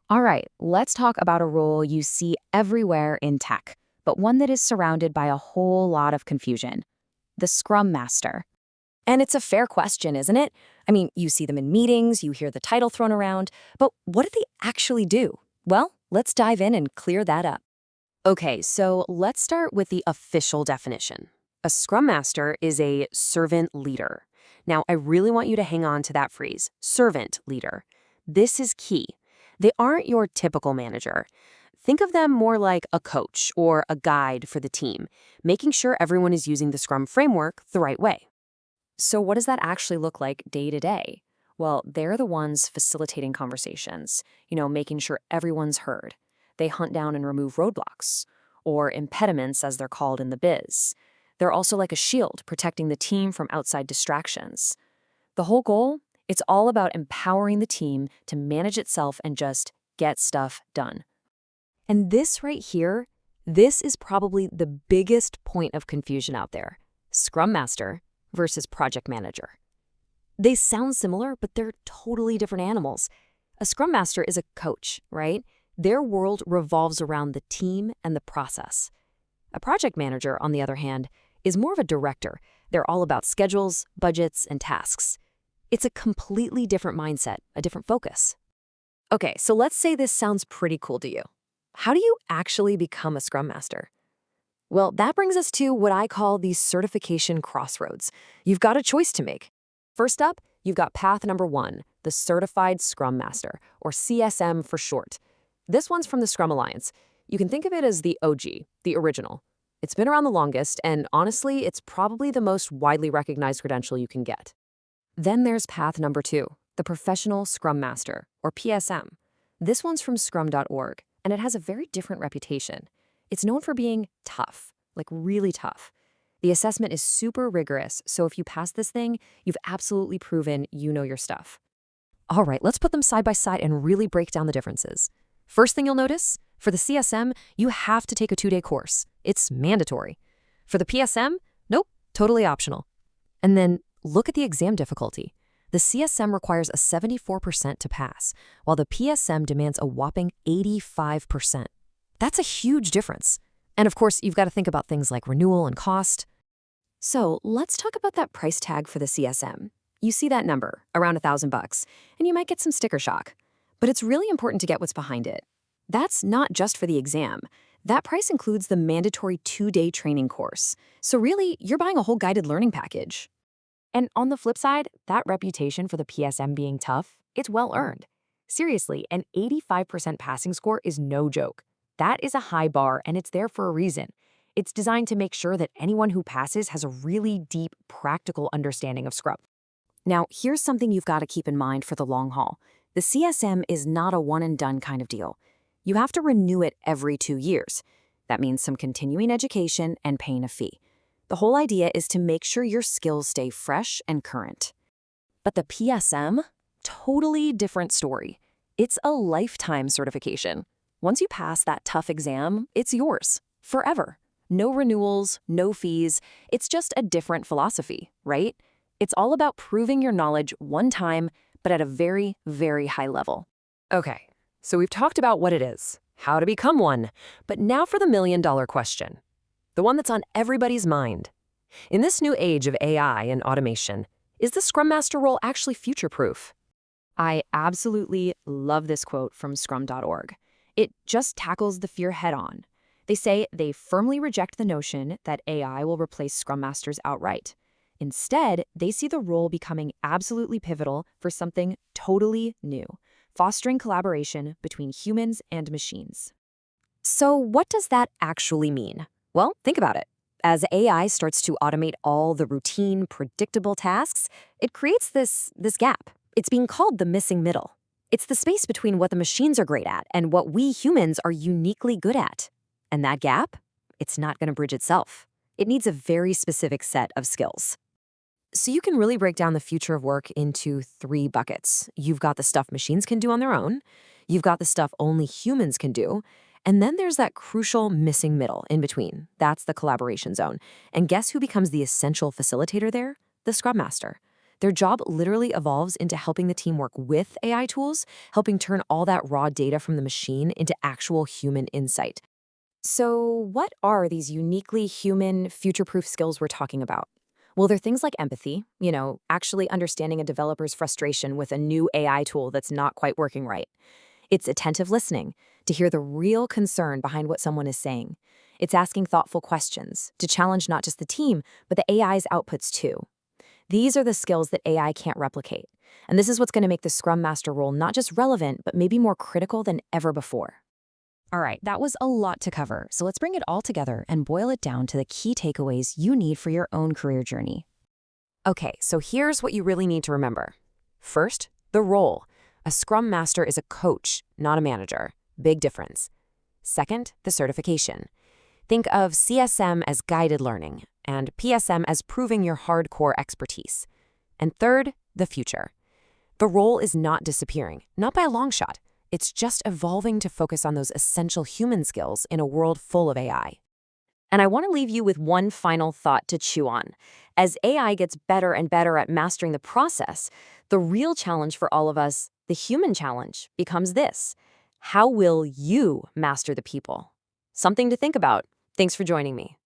All right, let's talk about a role you see everywhere in tech, but one that is surrounded by a whole lot of confusion: the Scrum Master. And it's a fair question, isn't it? I mean, you see them in meetings, you hear the title thrown around, but what do they actually do? Well, let's dive in and clear that up. Okay, so let's start with the official definition. A Scrum Master is a servant leader. Now, I really want you to hang on to that phrase, servant leader. This is key. They aren't your typical manager. Think of them more like a coach or a guide for the team, making sure everyone is using the Scrum framework the right way. So what does that actually look like day to day? Well, they're the ones facilitating conversations, making sure everyone's heard. They hunt down and remove roadblocks, or impediments as they're called in the biz. They're also like a shield protecting the team from outside distractions. The whole goal? It's all about empowering the team to manage itself and just get stuff done. And this right here, this is probably the biggest point of confusion out there. Scrum Master versus Project Manager. They sound similar, but they're totally different animals. A Scrum Master is a coach, right? Their world revolves around the team and the process. A Project Manager, on the other hand, is more of a director. They're all about schedules, budgets, and tasks. It's a completely different mindset, a different focus. Okay, so let's say this sounds pretty cool to you. How do you actually become a Scrum Master? Well, that brings us to what I call the certification crossroads. You've got a choice to make. First up, you've got path number 1, the Certified Scrum Master, or CSM for short. This one's from the Scrum Alliance. You can think of it as the OG, the original. It's been around the longest, and honestly, it's probably the most widely recognized credential you can get. Then there's path number 2, the Professional Scrum Master, or PSM. This one's from scrum.org, and it has a very different reputation. It's known for being tough, like really tough. The assessment is super rigorous, so if you pass this thing, you've absolutely proven you know your stuff. All right, let's put them side by side and really break down the differences. First thing you'll notice, for the CSM, you have to take a 2-day course. It's mandatory. For the PSM, nope, totally optional. And then look at the exam difficulty. The CSM requires a 74% to pass, while the PSM demands a whopping 85%. That's a huge difference. And of course, you've got to think about things like renewal and cost. So let's talk about that price tag for the CSM. You see that number, around $1,000, and you might get some sticker shock. But it's really important to get what's behind it. That's not just for the exam. That price includes the mandatory 2-day training course. So really, you're buying a whole guided learning package. And on the flip side, that reputation for the PSM being tough, it's well earned. Seriously, an 85% passing score is no joke. That is a high bar, and it's there for a reason. It's designed to make sure that anyone who passes has a really deep, practical understanding of Scrum. Now, here's something you've got to keep in mind for the long haul. The CSM is not a one-and-done kind of deal. You have to renew it every 2 years. That means some continuing education and paying a fee. The whole idea is to make sure your skills stay fresh and current. But the PSM? Totally different story. It's a lifetime certification. Once you pass that tough exam, it's yours, forever. No renewals, no fees. It's just a different philosophy, right? It's all about proving your knowledge one time, but at a very, very high level. Okay, so we've talked about what it is, how to become one, but now for the million-dollar question. The one that's on everybody's mind. In this new age of AI and automation, is the Scrum Master role actually future-proof? I absolutely love this quote from scrum.org. It just tackles the fear head-on. They say they firmly reject the notion that AI will replace Scrum Masters outright. Instead, they see the role becoming absolutely pivotal for something totally new, fostering collaboration between humans and machines. So what does that actually mean? Well, think about it. As AI starts to automate all the routine, predictable tasks, it creates this gap. It's being called the missing middle. It's the space between what the machines are great at and what we humans are uniquely good at. And that gap? It's not going to bridge itself. It needs a very specific set of skills. So you can really break down the future of work into 3 buckets. You've got the stuff machines can do on their own, you've got the stuff only humans can do, and then there's that crucial missing middle in between. That's the collaboration zone. And guess who becomes the essential facilitator there? The Scrum Master. Their job literally evolves into helping the team work with AI tools, helping turn all that raw data from the machine into actual human insight. So, what are these uniquely human, future-proof skills we're talking about? Well, they're things like empathy, actually understanding a developer's frustration with a new AI tool that's not quite working right. It's attentive listening, to hear the real concern behind what someone is saying. It's asking thoughtful questions, to challenge not just the team, but the AI's outputs too. These are the skills that AI can't replicate. And this is what's going to make the Scrum Master role not just relevant, but maybe more critical than ever before. All right, that was a lot to cover, so let's bring it all together and boil it down to the key takeaways you need for your own career journey. Okay, so here's what you really need to remember. First, the role. A Scrum Master is a coach, not a manager. Big difference. Second, the certification. Think of CSM as guided learning and PSM as proving your hardcore expertise. And third, the future. The role is not disappearing, not by a long shot. It's just evolving to focus on those essential human skills in a world full of AI. And I want to leave you with one final thought to chew on. As AI gets better and better at mastering the process, the real challenge for all of us, the human challenge, becomes this. How will you master the people? Something to think about. Thanks for joining me.